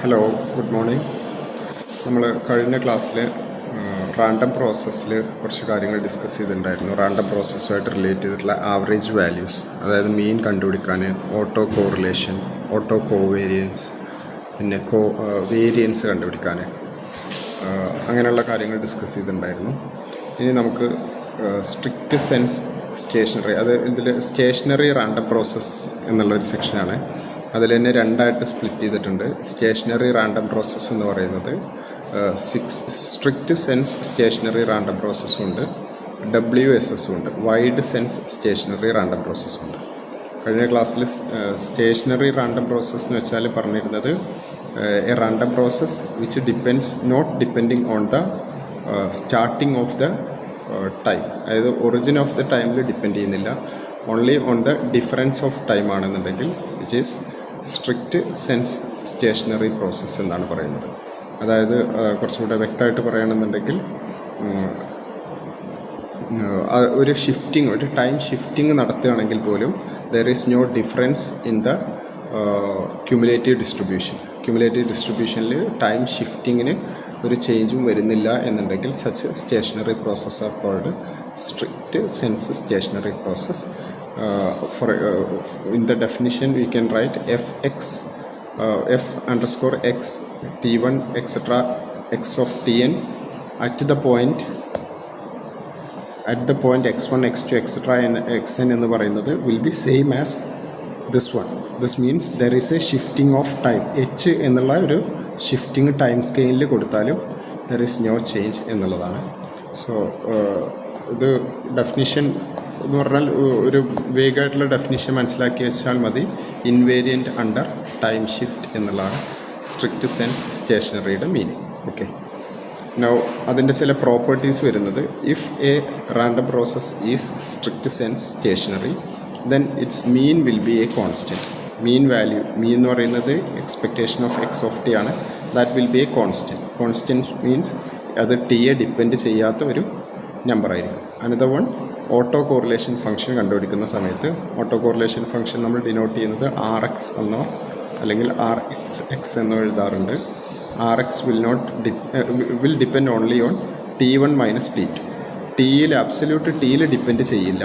Hello, good morning. നമ്മൾ കഴിഞ്ഞ ക്ലാസ്സിൽ റാൻഡം പ്രോസസ്സിൽ കുറച്ച് കാര്യങ്ങൾ ഡിസ്കസ് ചെയ്തിട്ടുണ്ടായിരുന്നു. റാൻഡം പ്രോസസ്സുമായിട്ട് റിലേറ്റ് ചെയ്തിട്ടുള്ള ആവറേജ് വാല്യൂസ്, അതായത് മീൻ കണ്ടുപിടിക്കാൻ, ഓട്ടോ കോറിലേഷൻ, ഓട്ടോ കോവേരിയൻസ്, പിന്നെ വേരിയൻസ് കണ്ടുപിടിക്കാൻ, അങ്ങനെയുള്ള കാര്യങ്ങൾ ഡിസ്കസ് ചെയ്തിട്ടുണ്ടായിരുന്നു. ഇനി നമുക്ക് സ്ട്രിക്റ്റ് സെൻസ് സ്റ്റേഷനറി, അത് ഇതിൽ സ്റ്റേഷനറി റാൻഡം പ്രോസസ്സ് എന്നുള്ളൊരു സെക്ഷനാണ്. അതിൽ തന്നെ രണ്ടായിട്ട് സ്പ്ലിറ്റ് ചെയ്തിട്ടുണ്ട്. സ്റ്റേഷനറി റാൻഡം പ്രോസസ്സ് എന്ന് പറയുന്നത് സ്ട്രിക്റ്റ് സെൻസ് സ്റ്റേഷനറി റാൻഡം പ്രോസസ്സും ഉണ്ട്, WSS ഉണ്ട്, വൈഡ് സെൻസ് സ്റ്റേഷനറി റാൻഡം പ്രോസസ്സും ഉണ്ട്. കഴിഞ്ഞ ക്ലാസ്സിൽ സ്റ്റേഷനറി റാൻഡം പ്രോസസ്സ് എന്ന് വെച്ചാൽ പറഞ്ഞിരുന്നത് a random process which not depending on the starting of the time, അതായത് ഒറിജിൻ ഓഫ് ദ ടൈമിൽ ഡിപ്പെൻഡ് ചെയ്യുന്നില്ല, only on the difference of time ആണെന്നുണ്ടെങ്കിൽ which is strict sense stationary process എന്നാണ് പറയുന്നത്. അതായത് കുറച്ചുകൂടെ വ്യക്തമായിട്ട് പറയുകയാണെന്നുണ്ടെങ്കിൽ ഒരു ഷിഫ്റ്റിംഗ്, ഒരു ടൈം ഷിഫ്റ്റിംഗ് നടത്തുകയാണെങ്കിൽ പോലും there is no difference in the cumulative distribution. Cumulative ഡിസ്ട്രിബ്യൂഷനിൽ ടൈം ഷിഫ്റ്റിങ്ങിന് ഒരു ചേഞ്ചും വരുന്നില്ല എന്നുണ്ടെങ്കിൽ such stationary process are called strict sense stationary process. In the definition we can write f underscore x t1 etc x of tn at the point x1 x2 etc and xn എന്ന് പറയുന്നത് will be same as this one. This means there is a shifting of time. h എന്നുള്ള ഒരു shifting time സ്കെയിലിൽ കൊടുത്താലും there is no change എന്നുള്ളതാണ്. So ഇത് definition എന്ന് പറഞ്ഞാൽ ഒരു വേഗമായിട്ടുള്ള ഡെഫിനിഷൻ മനസ്സിലാക്കി വെച്ചാൽ മതി. ഇൻവേരിയൻറ്റ് അണ്ടർ ടൈം ഷിഫ്റ്റ് എന്നുള്ളതാണ് സ്ട്രിക്റ്റ് സെൻസ് സ്റ്റേഷനറിയുടെ മീനിങ്. ഓക്കെ, നൗ അതിൻ്റെ ചില പ്രോപ്പർട്ടീസ് വരുന്നത്, if a random process is strict sense stationary then its mean will be a constant. Mean value, mean എന്ന് പറയുന്നത് expectation of X of T ആണ്. That will be a constant. Constant means അത് ടിയെ depend ചെയ്യാത്ത ഒരു നമ്പറായിരിക്കും. Another one, auto correlation function കണ്ടുപിടിക്കുന്ന സമയത്ത് ഓട്ടോ കോറിലേഷൻ ഫംഗ്ഷൻ നമ്മൾ ഡിനോട്ട് ചെയ്യുന്നത് RX എന്നോ അല്ലെങ്കിൽ RXX എന്നോ എഴുതാറുണ്ട്. RX will depend only on T1 minus T2. ടിയിൽ അബ്സല്യൂട്ട് ടിയിൽ ഡിപ്പെൻഡ് ചെയ്യില്ല,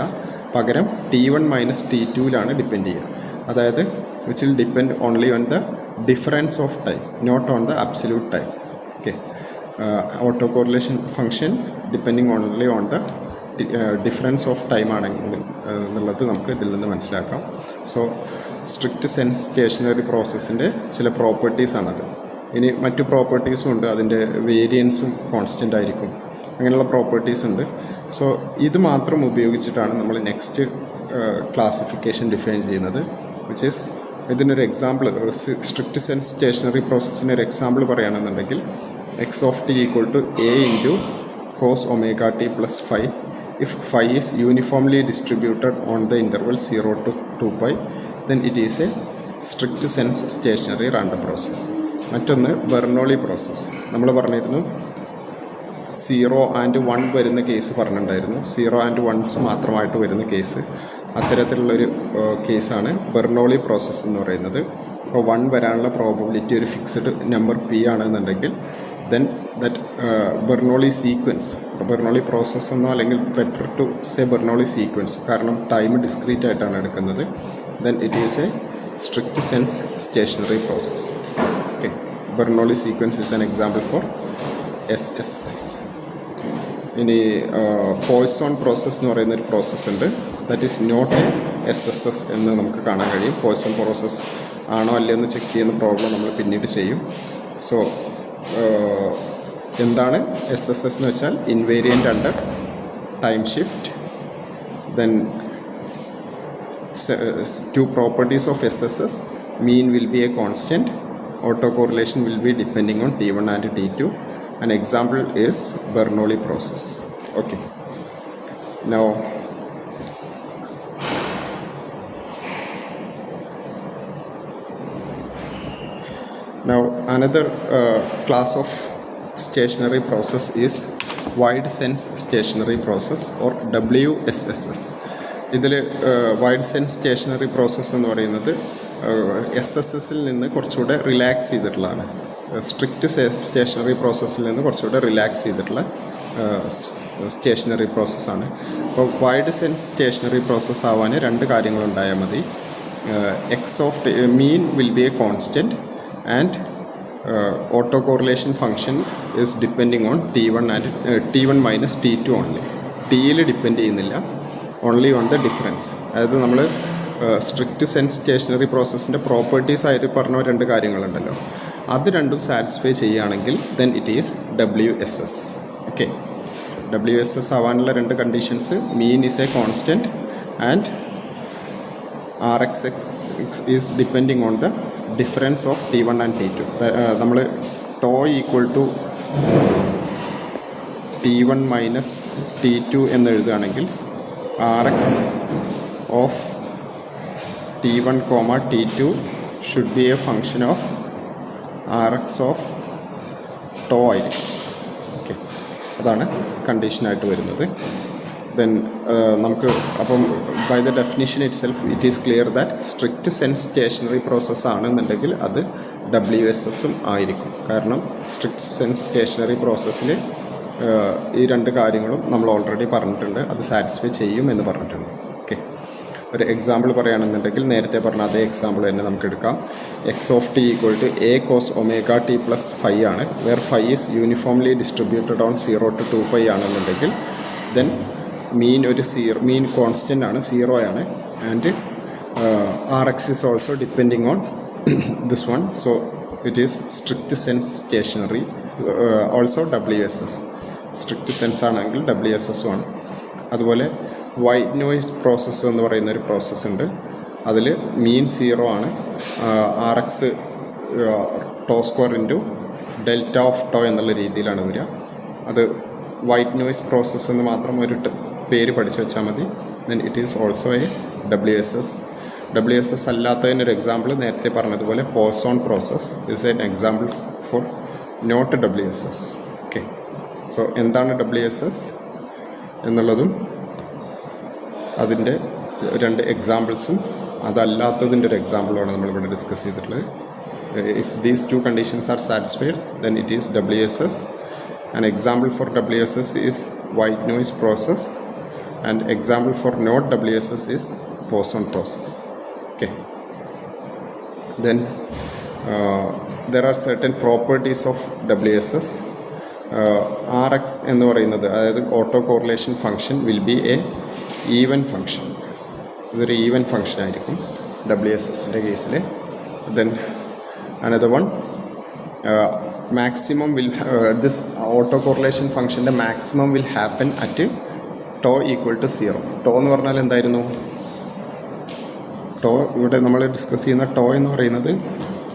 പകരം T1 മൈനസ് T2യിലാണ് ഡിപ്പെൻഡ് ചെയ്യുക. അതായത് which will depend only on the difference of time, not on the absolute time. Okay, auto correlation function depending only on the difference of time ആണെങ്കിൽ എന്നുള്ളത് നമുക്ക് ഇതിൽ നിന്ന് മനസ്സിലാക്കാം. സോ സ്ട്രിക്റ്റ് സെൻസ് സ്റ്റേഷനറി പ്രോസസ്സിൻ്റെ ചില പ്രോപ്പർട്ടീസാണത്. ഇനി മറ്റു പ്രോപ്പർട്ടീസും ഉണ്ട്, അതിൻ്റെ വേരിയൻസും കോൺസ്റ്റൻ്റ് ആയിരിക്കും, അങ്ങനെയുള്ള പ്രോപ്പർട്ടീസ് ഉണ്ട്. സോ ഇത് മാത്രം ഉപയോഗിച്ചിട്ടാണ് നമ്മൾ നെക്സ്റ്റ് ക്ലാസിഫിക്കേഷൻ ഡിഫൈൻ ചെയ്യുന്നത്, വിച്ച് ഈസ് ഇതിനൊരു എക്സാമ്പിൾ. സ്ട്രിക്റ്റ് സെൻസ് സ്റ്റേഷനറി പ്രോസസ്സിന് ഒരു എക്സാമ്പിൾ പറയുകയാണെന്നുണ്ടെങ്കിൽ x of T equal to A into cos omega t plus phi if phi is uniformly distributed on the interval 0 to 2 pi then it is a strict sense stationary random process. മറ്റൊന്ന് Bernoulli process. നമ്മൾ പറഞ്ഞിരുന്നു 0 and 1 വരുന്ന case പറഞ്ഞിട്ടുണ്ടായിരുന്നു. 0 and 1s മാത്രമായിട്ട് വരുന്ന case, അത്തരത്തിലുള്ളൊരു കേസാണ് Bernoulli process എന്ന് പറയുന്നത്. അപ്പോൾ 1 വരാനുള്ള പ്രോബബിലിറ്റി ഒരു ഫിക്സ്ഡ് നമ്പർ p ആണെന്നുണ്ടെങ്കിൽ then that Bernoulli sequence, Bernoulli process എന്നോ അല്ലെങ്കിൽ better to say Bernoulli sequence, കാരണം ടൈം ഡിസ്ക്രീറ്റ് ആയിട്ടാണ് എടുക്കുന്നത്, then it is a strict sense stationary process. Okay, Bernoulli sequence is an example for SSS. ഇനി Poisson process എന്ന് പറയുന്നൊരു process ഉണ്ട്, that is not a SSS എന്ന് നമുക്ക് കാണാൻ കഴിയും. പോയ്സോൺ പ്രോസസ് ആണോ അല്ലയോ എന്ന് ചെക്ക് ചെയ്യുന്ന പ്രോബ്ലം നമ്മൾ പിന്നീട് ചെയ്യും. സോ എന്താണ് SSS എന്ന് വെച്ചാൽ invariant under time shift. Then two properties of SSS, mean will be a constant, auto correlation will be depending on T1 and T2. An example is Bernoulli process. Okay, now another class of stationary process is wide sense stationary process or WSSS. ഇതിൽ wide sense stationary process എന്ന് പറയുന്നത് SSSൽ നിന്ന് കുറച്ചുകൂടെ relax ചെയ്തിട്ടുള്ളതാണ്. Strict stationery പ്രോസസ്സിൽ നിന്ന് കുറച്ചുകൂടെ relax ചെയ്തിട്ടുള്ള സ്റ്റേഷനറി പ്രോസസ്സാണ്. അപ്പോൾ വൈഡ് സെൻസ് സ്റ്റേഷനറി പ്രോസസ്സ് ആവാൻ രണ്ട് കാര്യങ്ങളുണ്ടായാൽ മതി. X of mean will be a constant and auto correlation function is depending on T1 minus T2 only. ടിയിൽ ഡിപ്പെൻഡ് ചെയ്യുന്നില്ല, ഓൺലി ഓൺ ദ ഡിഫറൻസ്. അതായത് നമ്മൾ സ്ട്രിക്റ്റ് സെൻസ് സ്റ്റേഷനറി പ്രോസസ്സിൻ്റെ പ്രോപ്പർട്ടീസ് ആയിട്ട് പറഞ്ഞ രണ്ട് കാര്യങ്ങളുണ്ടല്ലോ, അത് രണ്ടും സാറ്റിസ്ഫൈ ചെയ്യുകയാണെങ്കിൽ then it is WSS. Okay, WSS ആവാനുള്ള രണ്ട് conditions: mean is A constant and RxX is depending on the difference of T1 and T2. നമ്മൾ to equal to T1 minus T2 എന്ന് എഴുതുകയാണെങ്കിൽ Rx of T1, T2 should be a function of Rx of tau ആയിരിക്കും. Okay, അതാണ് കണ്ടീഷനായിട്ട് വരുന്നത്. Then നമുക്ക് അപ്പം by the definition itself it is clear that strict sense stationary process ആണെന്നുണ്ടെങ്കിൽ അത് WSSഉം ആയിരിക്കും. കാരണം സ്ട്രിക്റ്റ് സെൻസ് സ്റ്റേഷനറി പ്രോസസ്സിൽ ഈ രണ്ട് കാര്യങ്ങളും നമ്മൾ ഓൾറെഡി പറഞ്ഞിട്ടുണ്ട്, അത് സാറ്റിസ്ഫൈ ചെയ്യും എന്ന് പറഞ്ഞിട്ടുണ്ട്. ഓക്കെ, ഒരു എക്സാമ്പിൾ പറയുകയാണെന്നുണ്ടെങ്കിൽ നേരത്തെ പറഞ്ഞ അതേ എക്സാമ്പിൾ തന്നെ നമുക്ക് എടുക്കാം. X of T equal to A cos omega t plus 5 ആണ്, where 5 is uniformly distributed on 0 to 2π ആണെന്നുണ്ടെങ്കിൽ ദെൻ മീൻ കോൺസ്റ്റൻ്റ് ആണ്, 0 ആണ്, and Rx is also depending on this one. So it is strict sense stationary, also WSS. Strict sense ആണെങ്കിൽ WSSും ആണ്. അതുപോലെ white noise process എന്ന് പറയുന്ന ഒരു പ്രോസസ്സ് ഉണ്ട്. അതിൽ മീൻ 0 ആണ്, Rx tau square into delta of tau എന്നുള്ള രീതിയിലാണ് വരിക. അത് വൈറ്റ് നോയ്സ് പ്രോസസ്സ് എന്ന് മാത്രം ഒരു പേര് പഠിച്ചു വെച്ചാൽ മതി. Then it is also a WSS. WSS അല്ലാത്തതിനൊരു എക്സാമ്പിൾ നേരത്തെ പറഞ്ഞതുപോലെ Poisson process is an example for not WSS. Okay, so എന്താണ് WSS എന്നുള്ളതും അതിൻ്റെ രണ്ട് എക്സാമ്പിൾസും അതല്ലാത്തതിൻ്റെ ഒരു എക്സാമ്പിളുമാണ് നമ്മളിവിടെ ഡിസ്കസ് ചെയ്തിട്ടുള്ളത്. If these two conditions R satisfied then it is WSS. An example for WSS is white noise process and example for not WSS is Poisson process. Okay. Then there are certain properties of WSS. Rx എന്ന് പറയുന്നത്, അതായത് auto correlation function will be A even function. ഇതൊരു even function ആയിരിക്കും WSSൻ്റെ കേസിൽ. Then another one, maximum will this auto correlation function the maximum will happen at tau equal to 0. tau എന്ന് പറഞ്ഞാൽ എന്തായിരുന്നു? tau ഇവിടെ നമ്മൾ ഡിസ്കസ് ചെയ്യുന്ന tau എന്ന് പറയുന്നത്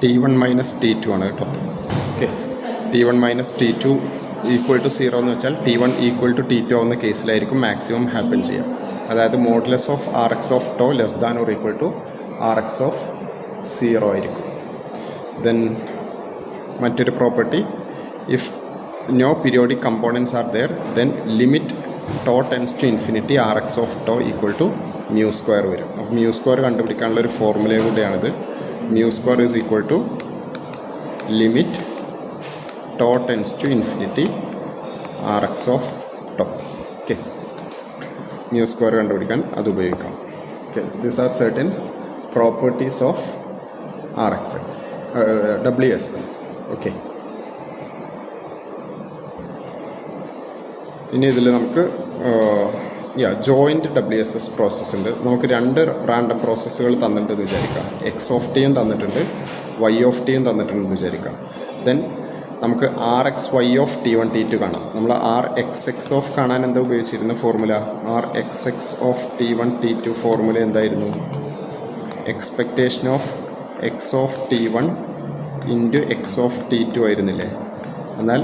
T1 മൈനസ് T2 ആണ് കേട്ടോ. Okay, T1 minus T2 equal to 0 എന്ന് വെച്ചാൽ T1 ഈക്വൽ ടു T2 ആവുന്ന കേസിലായിരിക്കും മാക്സിമം ഹാപ്പൻ ചെയ്യുക. അതായത് modulus of Rx of tau less than or equal to Rx of 0 ആയിരിക്കും. ദെൻ മറ്റൊരു property, if no periodic components are there then limit tau tends to infinity Rx of tau equal to mu square വരും. അപ്പോൾ mu square കണ്ടുപിടിക്കാനുള്ള ഒരു ഫോർമുലയും കൂടെയാണിത്. Mu square is equal to limit tau tends to infinity Rx of tau. Okay, mu square കണ്ടുപിടിക്കാൻ അത് ഉപയോഗിക്കാം. Okay, these R certain properties of RxX WSS. Okay, ഇനി ഇതിൽ നമുക്ക് ജോയിൻറ്റ് WSS പ്രോസസ്സ് ഉണ്ട്. നമുക്ക് രണ്ട് റാൻഡം പ്രോസസ്സുകൾ തന്നിട്ടുണ്ടെന്ന് വിചാരിക്കാം. എക്സ് ഓഫ് ടിയും തന്നിട്ടുണ്ട്, വൈ ഓഫ് ടിയും തന്നിട്ടുണ്ടെന്ന് വിചാരിക്കാം. ദെൻ നമുക്ക് RxY ഓഫ് T1 T2 കാണാം. നമ്മൾ Rxx ഓഫ് കാണാൻ എന്താ ഉപയോഗിച്ചിരുന്ന formula? Rxx of T1 T2 formula എന്തായിരുന്നു? Expectation of X of T1 into X of T2 ആയിരുന്നില്ലേ? എന്നാൽ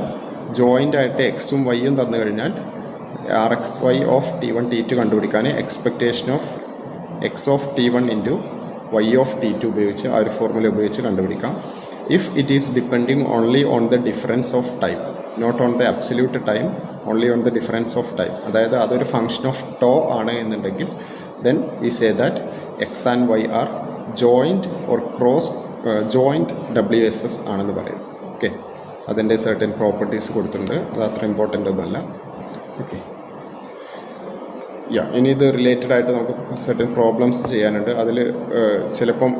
ജോയിൻ്റ് ആയിട്ട് എക്സും വൈയും തന്നു കഴിഞ്ഞാൽ Rxy ഓഫ് T1 T2 കണ്ടുപിടിക്കാൻ expectation of X of T1 into y of T2 ഉപയോഗിച്ച് ആ ഒരു ഫോർമുല ഉപയോഗിച്ച് കണ്ടുപിടിക്കാം. If it is depending only on the difference of time, not on the absolute time, only on the difference of time, അതായത് അതൊരു function of tau ആണ് എന്നുണ്ടെങ്കിൽ then we say that x and y are joint or cross joint WSS ആണെന്ന് പറയും. Okay. അതിൻ്റെ certain properties കൊടുത്തിട്ടുണ്ട്. അത് അത്ര ഇമ്പോർട്ടൻ്റ് ഒന്നുമല്ല. ഓക്കെ, ഇനി ഇത് റിലേറ്റഡ് ആയിട്ട് നമുക്ക് സർട്ടൻ പ്രോബ്ലംസ് ചെയ്യാനുണ്ട്. അതിൽ ചിലപ്പം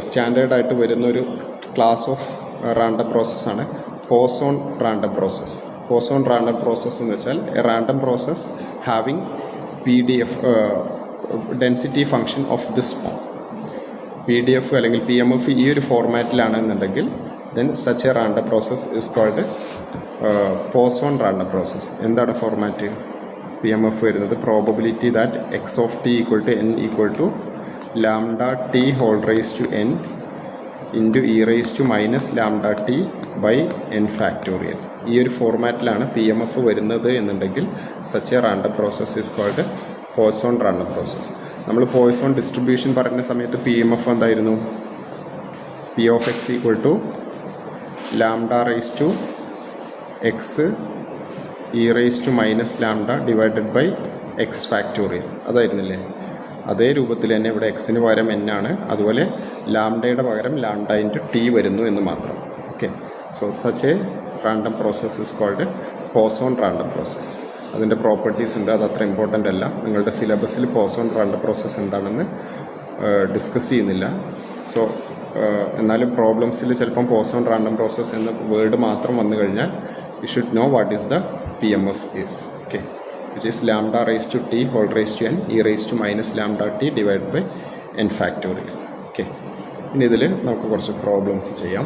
സ്റ്റാൻഡേർഡായിട്ട് വരുന്നൊരു ക്ലാസ് ഓഫ് റാൻഡം പ്രോസസ്സാണ് Poisson random process. Poisson random process എന്ന് വെച്ചാൽ a random process having PDF density function of this form. PDF അല്ലെങ്കിൽ PMF ഈ ഒരു ഫോർമാറ്റിലാണെന്നുണ്ടെങ്കിൽ then such a random process is called Poisson random process. എന്താണ് format? PMF വരുന്നത് probability that X of T equal to n equal to lambda T whole raise to n into E raise to minus lambda T by n factorial. ഈ ഒരു ഫോർമാറ്റിലാണ് PMF വരുന്നത് എന്നുണ്ടെങ്കിൽ such a random process is called Poisson random process. നമ്മൾ Poisson distribution പറയുന്ന സമയത്ത് PMF എന്തായിരുന്നു? P of X equal to lambda raise to X e raise to minus lambda divided by X factorial. അതായിരുന്നില്ലേ? അതേ രൂപത്തിൽ തന്നെ ഇവിടെ എക്സിന് പകരം n ആണ്, അതുപോലെ ലാംഡയുടെ പകരം ലാംഡ ഇൻറ്റു ടി വരുന്നു എന്ന് മാത്രം. Okay, so such a random process is called Poisson random process. അതിൻ്റെ പ്രോപ്പർട്ടീസ് ഉണ്ട്, അത് അത്ര ഇമ്പോർട്ടൻ്റ് അല്ല. നിങ്ങളുടെ സിലബസിൽ പോസോൺ റാൻഡം പ്രോസസ്സ് എന്താണെന്ന് ഡിസ്കസ് ചെയ്യുന്നില്ല. സോ എന്നാലും പ്രോബ്ലംസിൽ ചിലപ്പം പോസോൺ റാൻഡം പ്രോസസ്സ് എന്ന വേർഡ് മാത്രം വന്നു കഴിഞ്ഞാൽ you should know what is the PMF is. Okay, which is lambda raise to t whole raise to n e raise to minus lambda t divide by n factorial. Okay, ഇനി ഇതിൽ നമുക്ക് കുറച്ച് problems ചെയ്യാം.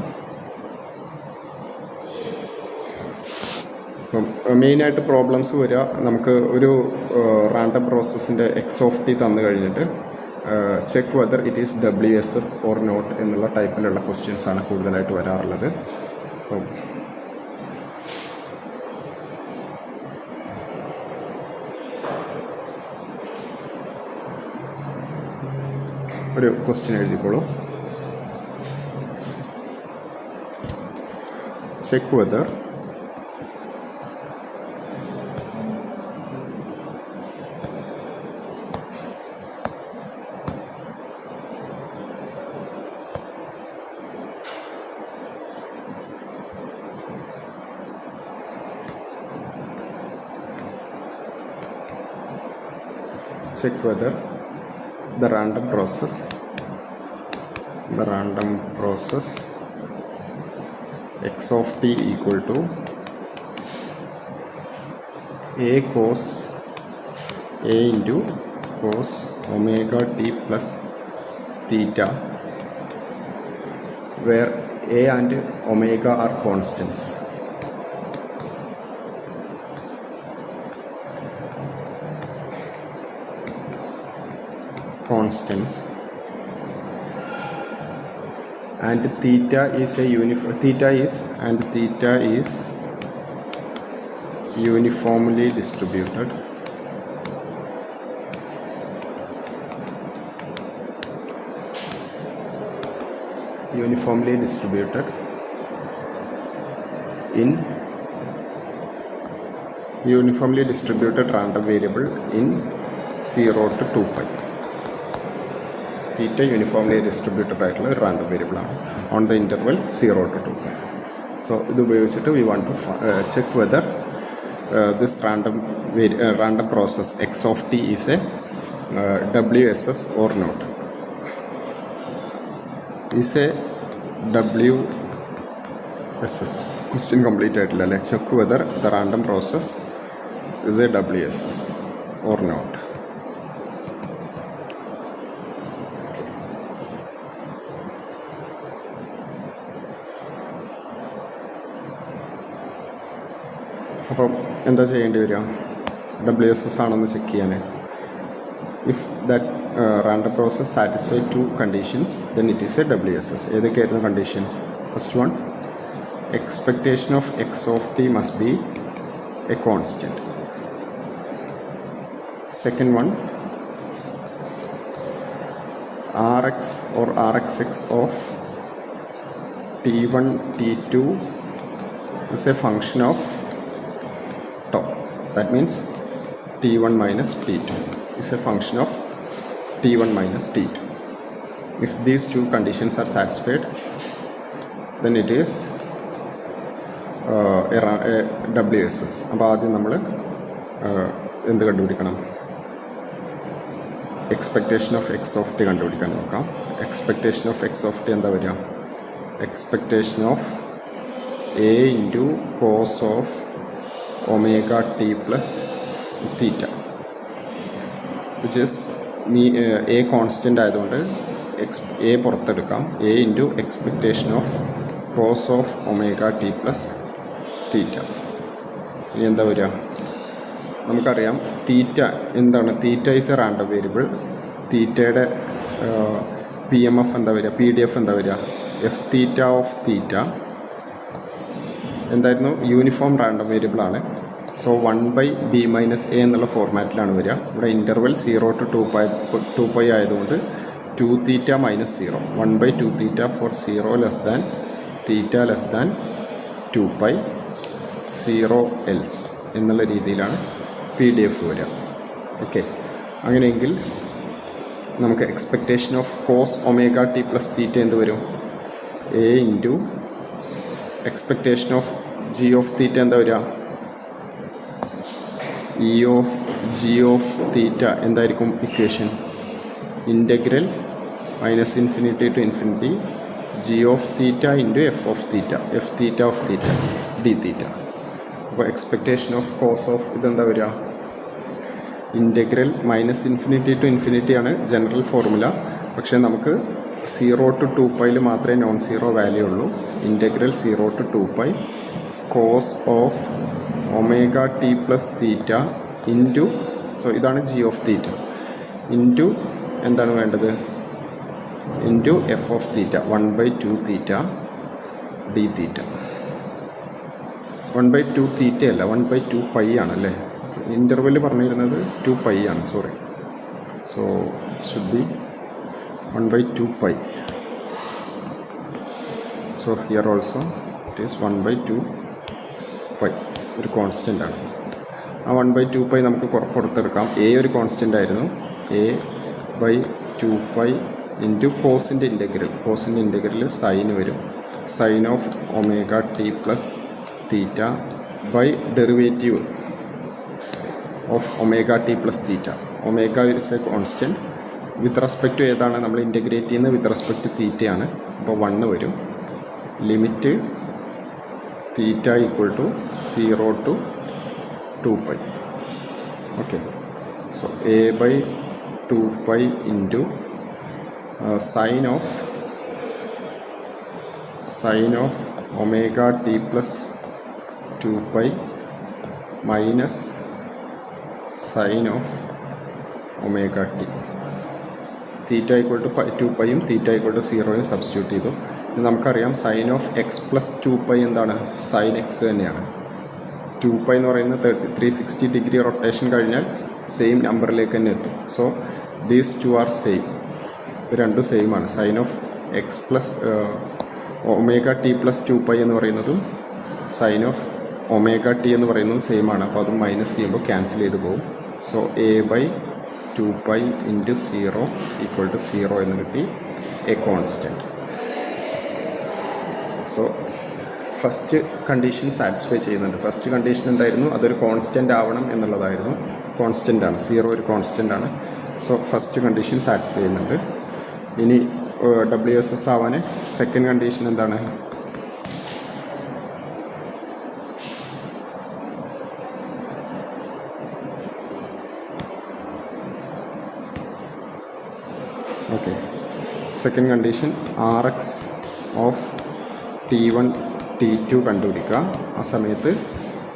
അപ്പം മെയിനായിട്ട് problems വരിക, നമുക്ക് ഒരു റാൻഡം പ്രോസസ്സിൻ്റെ എക്സ് ഓഫ് ടി തന്നു കഴിഞ്ഞിട്ട് check whether it is WSS or not എന്നുള്ള ടൈപ്പിലുള്ള ക്വസ്റ്റ്യൻസ് ആണ് കൂടുതലായിട്ട് വരാറുള്ളത്. അപ്പം ഒരു ക്വസ്റ്റ്യൻ എഴുതിക്കോളൂ. Check whether the random process x of t equal to a cos a into cos omega t plus theta, where a and omega are constants. And theta is uniformly distributed. In uniformly distributed random variable in 0 to 2 pi. Theta uniformly distributed ആയിട്ടുള്ള ഒരു random variable ആണ് on the interval 0 to 2 pi. So ഇത് ഉപയോഗിച്ചിട്ട് we want to check whether this random process x of t is a WSS or not. Is a WSS. Question complete ആയിട്ടില്ല അല്ലേ? Check whether the random process is a WSS or not. അപ്പം എന്താ ചെയ്യേണ്ടി വരിക? WSS ആണെന്ന് check ചെയ്യാൻ. If that random process satisfy 2 conditions then it is a WSS. ഏതൊക്കെയായിരുന്നു condition? First one, expectation of X of T must be a constant. Second one, RX or RXX of T1 T2 is a function of tau. That means T1 minus T2 is a function of T1 minus T2. If these two conditions are satisfied, then it is WSS. അപ്പോൾ ആദ്യം നമ്മൾ എന്ത് കണ്ടുപിടിക്കണം? Expectation of X of T കണ്ടുപിടിക്കാൻ നോക്കാം. Expectation of X of T എന്താ വരിക? Expectation of A into cos of omega T plus theta, which is a constant ആയതുകൊണ്ട് എ പുറത്തെടുക്കാം. A into expectation of cos of omega T plus theta. ഇനി എന്താ വരിക? നമുക്കറിയാം തീറ്റ എന്താണ്? Theta is a random variable. തീറ്റയുടെ PMF എന്താ വരിക? PDF എന്താ വരിക? എഫ് തീറ്റ ഓഫ് തീറ്റ എന്തായിരുന്നു? യൂണിഫോം റാൻഡം വേരിയബിൾ ആണ്. സോ 1/b-a എന്നുള്ള ഫോർമാറ്റിലാണ് വരിക. ഇവിടെ ഇൻ്റർവെൽ 0 to 2π ആയതുകൊണ്ട് 2θ - 0, 1/2θ for 0 less than theta less than 2π 0 else എന്നുള്ള രീതിയിലാണ് PDF വരിക. ഓക്കെ, അങ്ങനെയെങ്കിൽ നമുക്ക് expectation of cos omega T plus theta എന്ത് വരും? A into expectation of G of theta എന്താ വരിക? E of G of theta എന്തായിരിക്കും equation? Integral -∞ to ∞ G of theta into F of theta, F theta of theta D theta. അപ്പോൾ expectation of cos of ഇതെന്താ വരിക? Integral -∞ to ∞ ആണ് general formula. പക്ഷേ നമുക്ക് 0 to 2π മാത്രമേ നോൺ സീറോ വാല്യൂ ഉള്ളൂ. Integral 0 to 2π cos of omega T plus theta into, so ഇതാണ് G of theta, into എന്താണ് വേണ്ടത്? Into F of theta 1/2θ D theta. 1/2θ അല്ല, 1/2π ആണല്ലേ. ഇൻ്റർവെൽ പറഞ്ഞിരുന്നത് 2π ആണ്, sorry. So should be 1/2π. So here also it is 1/2π, ഒരു constant ആണ്. ആ 1/2π നമുക്ക് പുറത്തെടുക്കാം. എ ഒരു കോൺസ്റ്റൻ്റ് ആയിരുന്നു. a/2π ഇൻറ്റു കോസിൻ്റെ ഇൻ്റഗ്രൽ. കോസിൻ്റെ ഇൻ്റഗ്രൽ സൈന് വരും. Sine of omega T plus theta by derivative of omega T plus theta. Omega is a constant. With respect to ഏതാണ് നമ്മൾ ഇൻ്റഗ്രേറ്റ് ചെയ്യുന്നത്? വിത്ത് റെസ്പെക്ട് ടു തീറ്റയാണ്. അപ്പോൾ 1 വരും. Limit theta equal to 0 to 2π. Okay, so a/2π into sine of omega T plus 2π minus sine of omega T. Theta equal to 2πയും theta equal to 0യും substitute ചെയ്തു. ഇത് നമുക്കറിയാം സൈൻ ഓഫ് എക്സ് പ്ലസ് 2π എന്താണ്? Sign X തന്നെയാണ്. 2π എന്ന് പറയുന്നത് 360 degree rotation കഴിഞ്ഞാൽ സെയിം നമ്പറിലേക്ക് തന്നെ എത്തും. So these 2 are same. ഇത് രണ്ടും സെയിം ആണ്. Sine of X plus omega T plus 2π എന്ന് പറയുന്നതും സൈൻ ഓഫ് ഒമേഗ ടി എന്ന് പറയുന്നതും സെയിം ആണ്. അപ്പോൾ അത് മൈനസ് ചെയ്യുമ്പോൾ ക്യാൻസൽ ചെയ്ത് പോകും. So a/2π into 0 equal to 0 എന്ന് കിട്ടി, A constant. So first condition satisfy ചെയ്യുന്നുണ്ട്. ഫസ്റ്റ് കണ്ടീഷൻ എന്തായിരുന്നു? അതൊരു കോൺസ്റ്റൻ്റ് ആവണം എന്നുള്ളതായിരുന്നു. കോൺസ്റ്റൻ്റ് ആണ്, 0 ഒരു കോൺസ്റ്റൻ്റ് ആണ്. സോ ഫസ്റ്റ് കണ്ടീഷൻ സാറ്റിസ്ഫൈ ചെയ്യുന്നുണ്ട്. ഇനി WSS ആവാൻ സെക്കൻഡ് കണ്ടീഷൻ എന്താണ്? Okay, second condition RX of T1 T2 കണ്ടുപിടിക്കുക. ആ സമയത്ത്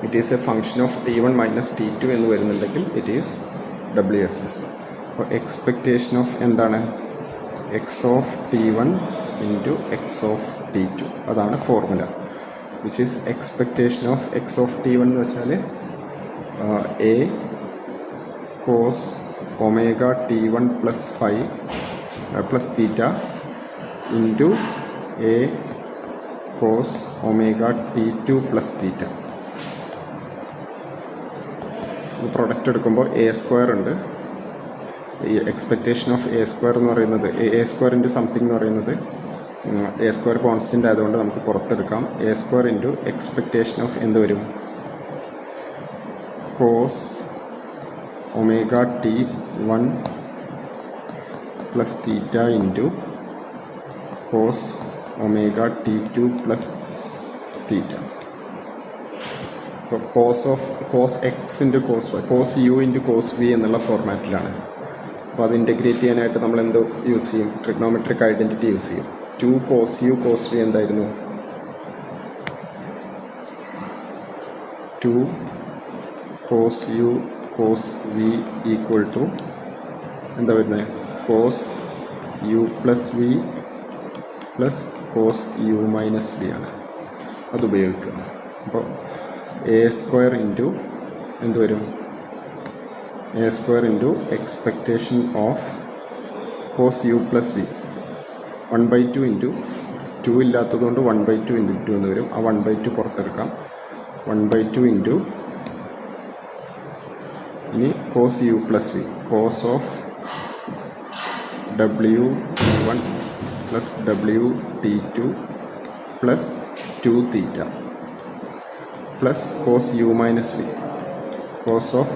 it is a function of T1 minus T2 എന്ന് വരുന്നുണ്ടെങ്കിൽ ഇറ്റ് ഈസ് WSS. അപ്പോൾ എക്സ്പെക്റ്റേഷൻ ഓഫ് എന്താണ്? X of T1 into X of T2, അതാണ് formula. Which is expectation of X of T1 എന്ന് വെച്ചാൽ A cos omega T1 plus 5 plus theta into A cos omega T2 plus theta. Product എടുക്കുമ്പോൾ A² ഉണ്ട്. ഈ expectation of A² എന്ന് പറയുന്നത് A² into something എന്ന് പറയുന്നത് എ സ്ക്വയർ കോൺസ്റ്റൻ്റ് ആയതുകൊണ്ട് നമുക്ക് പുറത്തെടുക്കാം. A square into expectation of എന്ത് വരും, cos omega T 1 plus theta into cos omega T 2 plus theta. അപ്പോൾ cos X into cos Y, cos U into cos V എന്നുള്ള ഫോർമാറ്റിലാണ്. അപ്പോൾ അത് ഇൻ്റഗ്രേറ്റ് ചെയ്യാനായിട്ട് നമ്മൾ എന്ത് യൂസ് ചെയ്യും, ട്രിഗ്നോമെട്രിക് ഐഡൻറ്റിറ്റി യൂസ് ചെയ്യും. 2 കോസ് യു കോസ് വി എന്തായിരുന്നു, 2 cos u cos v equal to എന്താ വരുന്നത്, cos u plus v plus cos u minus v ആണ്. അത് ഉപയോഗിക്കുക. അപ്പോൾ എ സ്ക്വയർ ഇൻറ്റു എന്ത് വരും, A square into expectation of cos u plus v 1/2 into 2 ഇല്ലാത്തതുകൊണ്ട് 1/2 ഇൻറ്റു 2 എന്ന് വരും. ആ 1/2 പുറത്തെടുക്കാം. 1/2 ഇൻറ്റു ഇനി cos u plus v, cos of W T1 plus W T2 plus 2 theta plus cos u minus V, cos of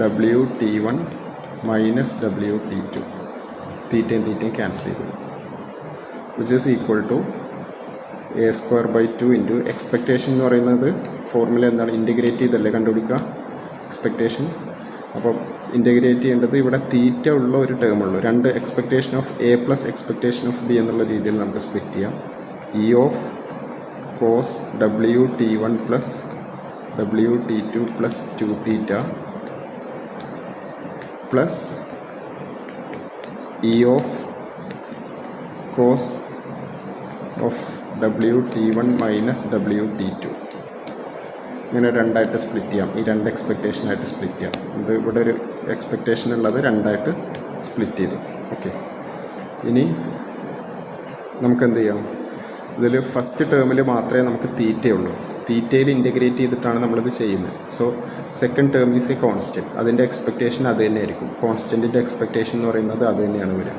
W T1 minus W T2, തീറ്റയും തീറ്റയും cancel ചെയ്തു, which is equal to A square by 2 into expectation എന്ന് പറയുന്നത് formula എന്താണ്, integrate ചെയ്തല്ലേ കണ്ടുപിടിക്കുക expectation. അപ്പോൾ integrate ചെയ്യേണ്ടത് ഇവിടെ തീറ്റ ഉള്ള ഒരു ടേം ഉള്ളൂ. രണ്ട് expectation of A plus expectation of B എന്നുള്ള രീതിയിൽ നമുക്ക് സ്പ്ലിറ്റ് ചെയ്യാം. E of cos W T1 plus W T2 plus 2 theta plus E of cos of W T1 minus W T2. ഇങ്ങനെ രണ്ടായിട്ട് സ്പ്ലിറ്റ് ചെയ്യാം. ഈ രണ്ട് എക്സ്പെക്റ്റേഷനായിട്ട് സ്പ്ലിറ്റ് ചെയ്യാം. ഇത് ഇവിടെ ഒരു എക്സ്പെക്റ്റേഷൻ ഉള്ളത് രണ്ടായിട്ട് സ്പ്ലിറ്റ് ചെയ്തു. ഓക്കെ, ഇനി നമുക്ക് എന്ത് ചെയ്യാം, ഇതിൽ ഫസ്റ്റ് ടേമിൽ മാത്രമേ നമുക്ക് തീറ്റയുള്ളൂ. തീറ്റയിൽ ഇൻറ്റഗ്രേറ്റ് ചെയ്തിട്ടാണ് നമ്മളിത് ചെയ്യുന്നത്. So second term is A constant, അതിൻ്റെ എക്സ്പെക്റ്റേഷൻ അത് തന്നെയായിരിക്കും. കോൺസ്റ്റൻറ്റിൻ്റെ എക്സ്പെക്റ്റേഷൻ എന്ന് പറയുന്നത് അത് തന്നെയാണ് വരിക.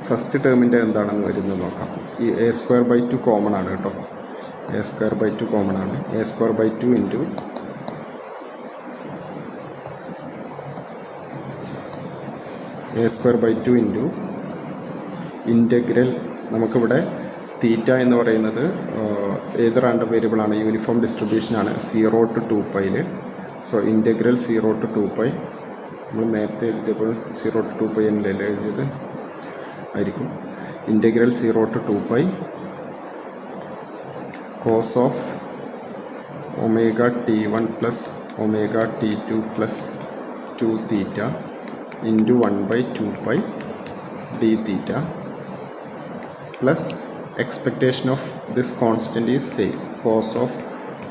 ഫസ്റ്റ് ടേമിൻ്റെ എന്താണെന്ന് വരുന്നത് നോക്കാം. ഈ എ സ്ക്വയർ ബൈ 2 കോമൺ ആണ് കേട്ടോ. എ സ്ക്വയർ ബൈ 2 കോമൺ ആണ്. A square by 2 into A square by 2 into integral, നമുക്കിവിടെ തീറ്റ എന്ന് പറയുന്നത് ഏത് റാൻഡം വേരിയബിളാണ്, യൂണിഫോം ഡിസ്ട്രിബ്യൂഷനാണ് 0 to 2πയിൽ. സോ ഇൻറ്റഗ്രൽ 0 to 2π, നമ്മൾ നേരത്തെ എഴുതിയപ്പോൾ 0 to 2π എന്നല്ലേ എഴുതിയത്, ആയിരിക്കും. Integral 0 to 2π cos of omega T1 plus omega T2 plus 2 theta into 1/2π d theta plus expectation of this constant is same, cos of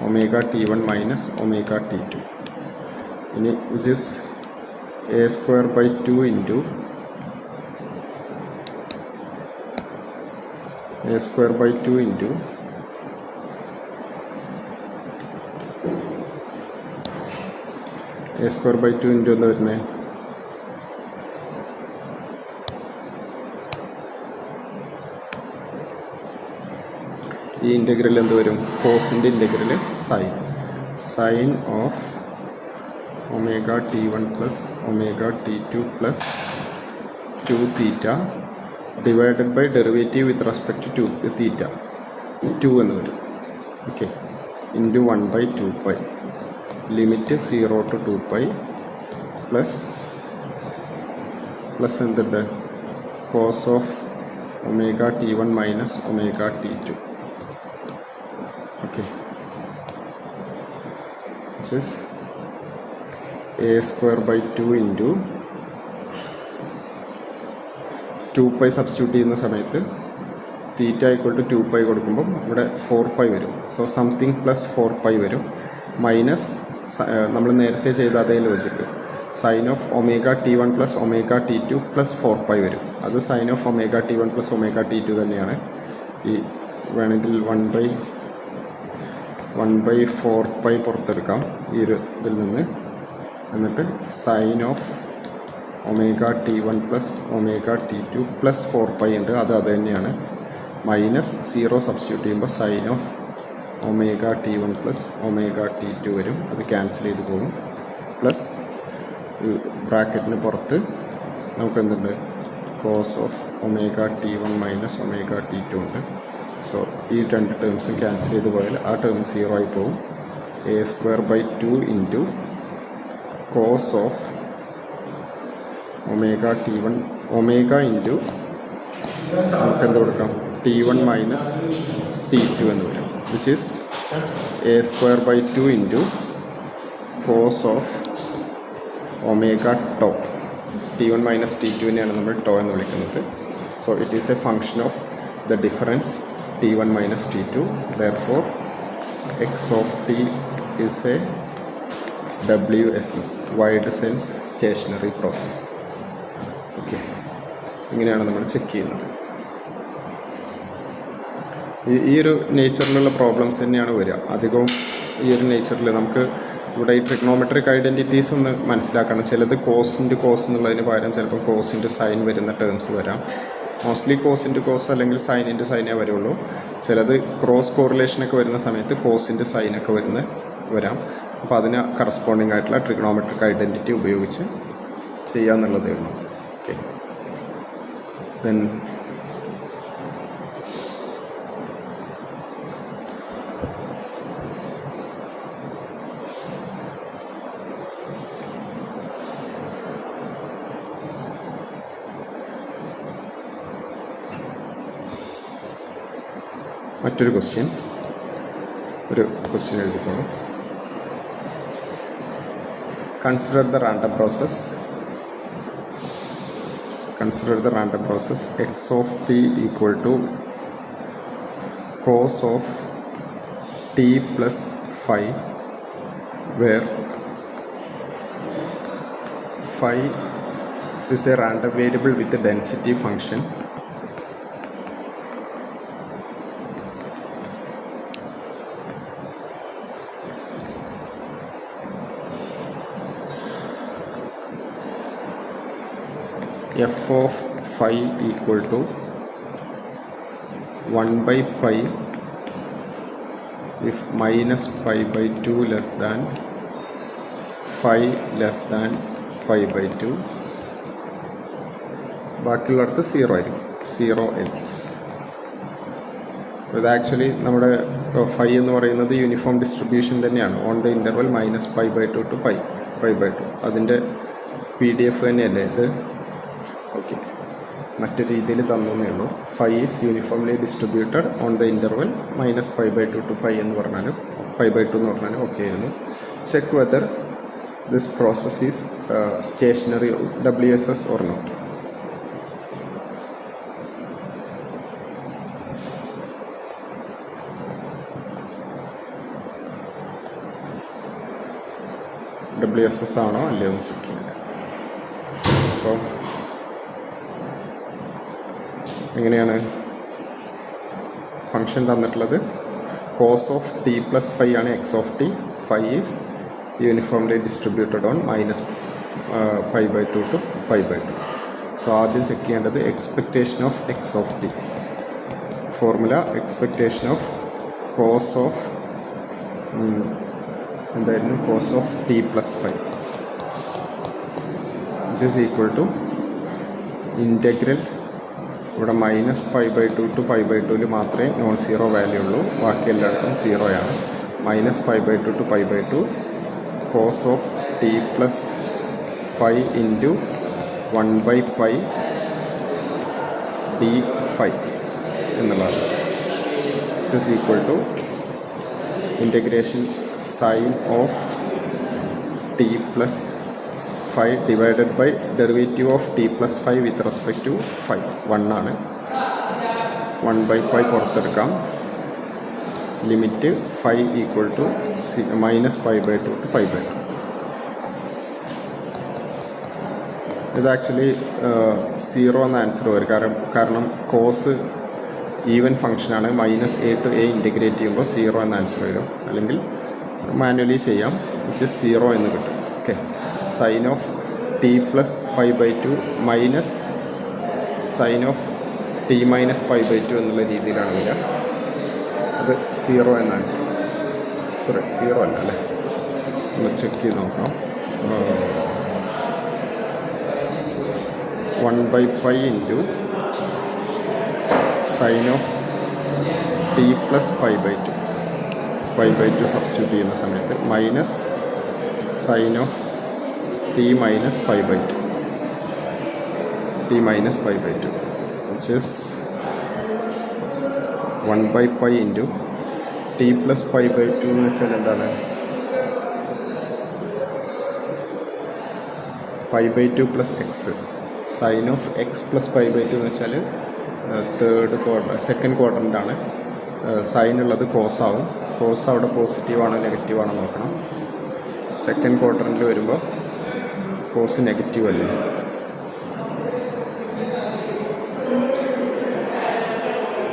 omega T1 minus omega T2. ഇനി which is a square by 2 into A square by 2 into A square by 2 into എന്താ വരുന്നത്, ഈ integral എന്ത് വരും, കോസിൻ്റെ integral sine of omega T1 plus omega T2 plus 2 theta divided by derivative with respect to theta 2 എന്ന് വരും. Okay, into 1/2π limit 0 to 2π plus എന്തുണ്ട്, cos of omega T1 minus omega T2. Okay, this is a square by 2 into 2π substitute ചെയ്യുന്ന സമയത്ത് തീറ്റ equal to 2π കൊടുക്കുമ്പം ഇവിടെ 4π വരും. So something plus 4π വരും, minus നമ്മൾ നേരത്തെ ചെയ്ത അതേ logic sine of omega T1 plus omega T2 plus 4π വരും. അത് sine of omega T1 plus omega T2 തന്നെയാണ്. ഈ വേണമെങ്കിൽ 1/4π പുറത്തെടുക്കാം ഈ ഒരു ഇതിൽ നിന്ന്. എന്നിട്ട് sine of omega T1 plus omega T2 plus 4π ഉണ്ട്, അത് തന്നെയാണ്. മൈനസ് 0 സബ്സ്റ്റിറ്റ്യൂട്ട് ചെയ്യുമ്പോൾ sine of omega T1 plus omega T2 വരും. അത് ക്യാൻസൽ ചെയ്ത് പോകും. പ്ലസ് ബ്രാക്കറ്റിന് പുറത്ത് നമുക്ക് എന്തുണ്ട്, cos of omega T1 minus omega T2 ഉണ്ട്. സോ ഈ രണ്ട് ടേംസും ക്യാൻസൽ ചെയ്ത് പോയാൽ ആ ടേം 0 ആയി പോകും. a²/2 into cos of omega T1 omega into നമുക്ക് എന്ത് കൊടുക്കാം, T1 മൈനസ് T2 എന്ന് വരും. Which is a²/2 into cos of omega tau. T1 minus T2നെയാണ് നമ്മൾ ടോ എന്ന് വിളിക്കുന്നത്. So it is a function of the difference T1 minus T2. Therefore x of t is a WSS, wide sense stationary process. Okay, ഇങ്ങനെയാണ് നമ്മൾ check ചെയ്യുന്നത്. ഈ ഒരു നേച്ചറിലുള്ള problems തന്നെയാണ് വരിക അധികവും. ഈ ഒരു നേച്ചറിൽ നമുക്ക് ഇവിടെ ഈ ട്രിഗ്നോമെട്രിക് ഐഡൻറ്റിറ്റീസ് ഒന്ന് മനസ്സിലാക്കണം. ചിലത് കോസിൻ്റെ കോസ് എന്നുള്ളതിന് പകരം ചിലപ്പോൾ കോസിൻ്റെ സൈൻ വരുന്ന ടേംസ് വരാം. മോസ്റ്റ്ലി കോസിൻ്റെ കോസ് അല്ലെങ്കിൽ സൈനിൻ്റെ സൈനേ വരുള്ളൂ. ചിലത് ക്രോസ് കോറിലേഷനൊക്കെ വരുന്ന സമയത്ത് കോസിൻ്റെ സൈനൊക്കെ വരാം. അപ്പോൾ അതിന് കറസ്പോണ്ടിങ് ആയിട്ടുള്ള ട്രിഗ്നോമെട്രിക് ഐഡൻറ്റിറ്റി ഉപയോഗിച്ച് ചെയ്യാമെന്നുള്ളതേ ഉള്ളൂ. ഓക്കെ, ദെൻ മറ്റൊരു question എഴുതിക്കോളൂ. Consider the random process x of t equal to cos of t plus phi, where phi is a random variable with a density function. F of phi equal to 1/pi if minus pi by 2 less than phi less than pi by 2. ബാക്കിയുള്ളടത്ത് 0 ആയിരിക്കും, 0 else. ഇത് actually നമ്മുടെ phi എന്ന് പറയുന്നത് uniform distribution തന്നെയാണ് on the interval minus pi by 2 to pi by 2. അതിൻ്റെ PDF തന്നെയല്ലേ ഇത്. Okay, മറ്റൊരു രീതിയിൽ തന്നേ ഉള്ളൂ. phi is uniformly distributed on the interval minus pi by 2 to pi എന്ന് പറഞ്ഞാലും pi by 2 എന്ന് പറഞ്ഞാലും ഓക്കെ ആയിരുന്നു. Check whether this process is stationary WSS or not. WSS ആണോ അല്ലയോ എന്ന് ചെക്ക് ചെയ്യുക. അപ്പോൾ എങ്ങനെയാണ് ഫംഗ്ഷൻ തന്നിട്ടുള്ളത്? Cos of T plus phi ആണ് x of t. Phi is uniformly distributed on minus pi by 2 to pi by 2. So ആദ്യം check ചെയ്യേണ്ടത് expectation of X of t. Formula expectation of cos of എന്തായിരുന്നു, cos of T plus phi which is equal to integral. ഇവിടെ minus pi by 2 to pi by 2 മാത്രമേ non zero value ഉള്ളൂ, ബാക്കി എല്ലായിടത്തും 0 ആണ്. Minus pi by 2 to pi by 2 cos of T plus phi into 1/pi d phi എന്നുള്ളതാണ്. This is equal to integration sine of T plus phi divided by derivative of T plus phi with respect to phi 1 ആണ്. 1/pi പുറത്തെടുക്കാം. Limit phi equal to minus pi by 2 to pi by 2. ഇത് actually 0 എന്ന answer വരും. കാരണം cos even ഫംഗ്ഷനാണ്. Minus a to a integrate ചെയ്യുമ്പോൾ 0 എന്ന answer വരും. അല്ലെങ്കിൽ മാനുവലി ചെയ്യാം, വിച്ച് ഇസ് 0 എന്ന് കിട്ടും. Okay, sine of T plus pi by 2 minus sine of T minus pi by two എന്നുള്ള രീതിയിലാണ് വരിക. അത് 0 എന്ന ആൻസർ. സോറി 0 അല്ല അല്ലേ, ഒന്ന് ചെക്ക് ചെയ്ത് നോക്കാം. 1/5 into sine of T plus pi by two substitute ചെയ്യുന്ന സമയത്ത് minus sine of T minus pi by two which is 1/5 into T plus pi by two എന്ന് വെച്ചാൽ എന്താണ്, pi by two plus X. Sine of X plus pi by two എന്ന് വെച്ചാൽ second ക്വാഡ്രൻ്റാണ്. സൈൻ ഉള്ളത് കോസ് ആവും. കോസ് അവിടെ പോസിറ്റീവാണോ നെഗറ്റീവാണോ നോക്കണം. സെക്കൻഡ് ക്വാഡ്രൻ്റിൽ വരുമ്പോൾ കോസ് നെഗറ്റീവ് അല്ലേ.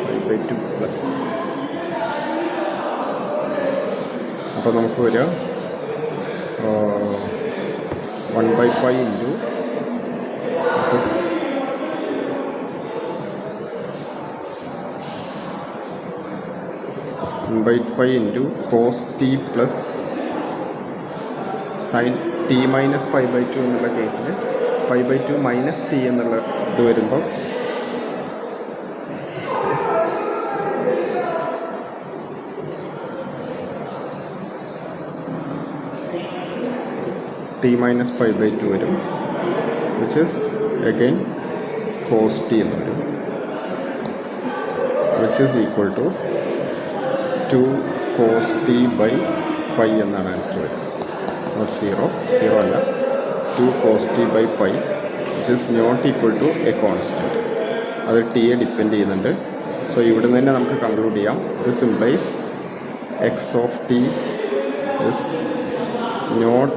പൈ ബൈ ടു പ്ലസ്, അപ്പോൾ നമുക്ക് വരിക 1/5 into this is 1/5 into cos T plus sine T minus pi by two എന്നുള്ള കേസിൽ pi by two minus T എന്നുള്ള ഇത് വരുമ്പോൾ T minus pi by two വരും, which is again cos t എന്ന് വരും, which is equal to 2 cos t by pi എന്നാണ് answer വരും. നോട്ട് 0 അല്ല, 2 cos t by pi which is not equal to a constant. അത് ടിയെ depend ചെയ്യുന്നുണ്ട്. So ഇവിടെ നിന്ന് തന്നെ നമുക്ക് കൺക്ലൂഡ് ചെയ്യാം, this implies X of T is not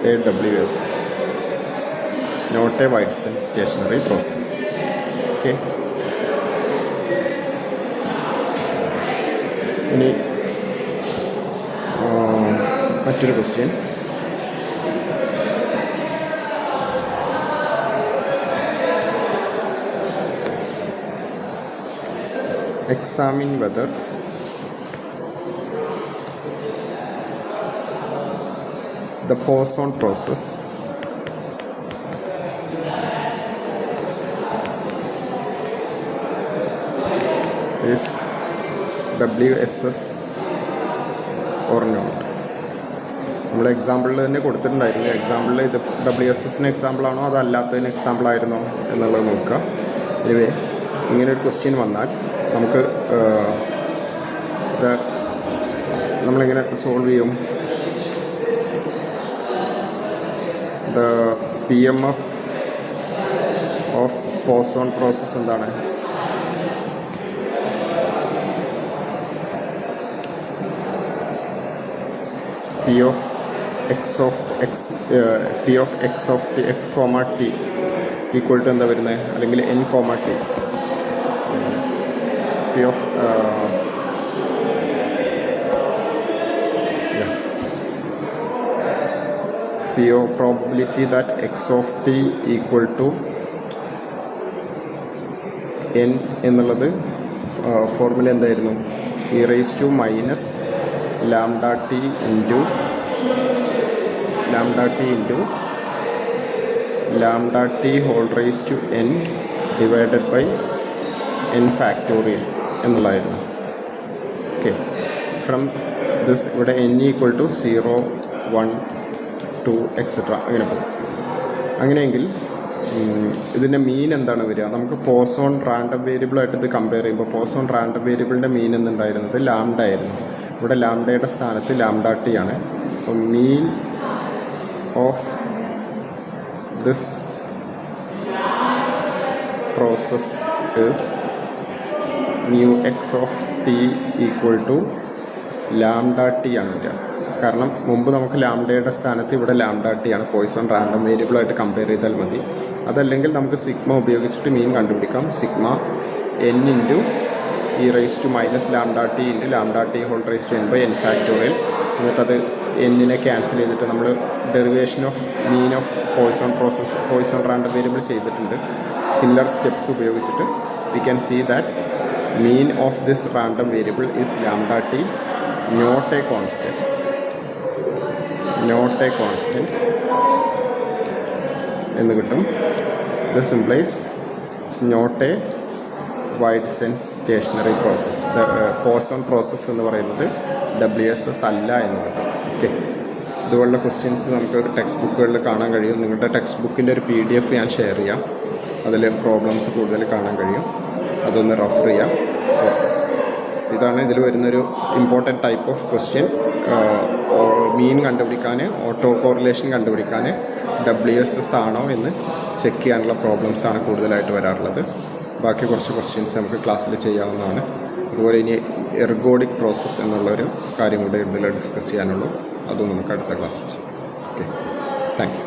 a WSS, not a Whiteside stationary process. Okay. ഇനി മറ്റൊരു question. Examine whether the Poisson process is WSS or not. നമ്മൾ എക്സാമ്പിളിൽ തന്നെ കൊടുത്തിട്ടുണ്ടായിരുന്നു. എക്സാമ്പിളിൽ ഇത് WSSന് എക്സാമ്പിളാണോ അതല്ലാത്തതിന് എക്സാമ്പിളായിരുന്നോ എന്നുള്ളത് നോക്കുക. എനിവേ ഇങ്ങനൊരു ക്വസ്റ്റ്യൻ വന്നാൽ നമുക്ക് ഇത് നമ്മളിങ്ങനെ സോൾവ് ചെയ്യും. The PMF of Poisson process എന്താണ്? P of x of t x comma t equal to എന്താ വരുന്നത്, അല്ലെങ്കിൽ n comma t. P of P of probability that x of t equal to n എന്നുള്ളത് formula എന്തായിരുന്നു? e raised to minus lambda t into lambda t whole raised to n divided by n factorial എന്നുള്ളതായിരുന്നു. Okay, from this ഇവിടെ n equal to 0 1 2 etcetera അങ്ങനെ പോകും. അങ്ങനെയെങ്കിൽ ഇതിൻ്റെ മീൻ എന്താണ് വരിക? നമുക്ക് പോസോൺ റാൻഡം വേരിയബിളായിട്ട് ഇത് കമ്പയർ ചെയ്യുമ്പോൾ പോസോൺ റാൻഡം വേരിയബിളിൻ്റെ മീൻ എന്നുണ്ടായിരുന്നത് ലാംഡ ആയിരുന്നു. ഇവിടെ ലാംഡയുടെ സ്ഥാനത്ത് ലാംഡ ടി ആണ്. So mean of this process is mu X of T equal to lambda T ആണ് വരിക. കാരണം മുമ്പ് നമുക്ക് ലാംഡയുടെ സ്ഥാനത്ത് ഇവിടെ ലാംഡ ടി ആണ്. പോയിസൺ റാൻഡം വേരിയബിളായിട്ട് കമ്പയർ ചെയ്താൽ മതി. അതല്ലെങ്കിൽ നമുക്ക് സിഗ്മ ഉപയോഗിച്ചിട്ട് മീൻ കണ്ടുപിടിക്കാം. Sigma n into E raise to minus lambda T into lambda T whole raise to n by n factorial. എന്നിട്ടത് എന്നിനെ ക്യാൻസൽ ചെയ്തിട്ട് നമ്മൾ derivation of mean of Poisson random variable ചെയ്തിട്ടുണ്ട്. സിമിലർ സ്റ്റെപ്സ് ഉപയോഗിച്ചിട്ട് we can see that mean of this random variable is lambda t, not a constant, എന്ന് കിട്ടും. This implies it's not a wide sense stationary process. Poisson process എന്ന് പറയുന്നത് WSS അല്ല എന്ന് കിട്ടും. Okay, ഇതുപോലുള്ള ക്വസ്റ്റ്യൻസ് നമുക്ക് ടെക്സ്റ്റ് ബുക്കുകളിൽ കാണാൻ കഴിയും. നിങ്ങളുടെ ടെക്സ്റ്റ് ബുക്കിൻ്റെ ഒരു PDF ഞാൻ ഷെയർ ചെയ്യാം. അതിൽ പ്രോബ്ലംസ് കൂടുതൽ കാണാൻ കഴിയും. അതൊന്ന് റെഫർ ചെയ്യാം. സോ ഇതാണ് ഇതിൽ വരുന്നൊരു ഇമ്പോർട്ടൻറ്റ് ടൈപ്പ് ഓഫ് ക്വസ്റ്റ്യൻ. മീൻ കണ്ടുപിടിക്കാൻ, ഓട്ടോ കോറിലേഷൻ കണ്ടുപിടിക്കാൻ WSS ആണോ എന്ന് ചെക്ക് ചെയ്യാനുള്ള പ്രോബ്ലംസാണ് കൂടുതലായിട്ട് വരാറുള്ളത്. ബാക്കി കുറച്ച് ക്വസ്റ്റ്യൻസ് നമുക്ക് ക്ലാസ്സിൽ ചെയ്യാവുന്നതാണ്. അതുപോലെ ഇനി എർഗോഡിക് പ്രോസസ്സ് എന്നുള്ളൊരു കാര്യം കൂടെ ഇതിൽ ഡിസ്കസ് ചെയ്യാനുള്ളൂ. അതും നമുക്ക് അടുത്ത ക്ലാസ്സിൽ ചെയ്യാം. Okay, thank you.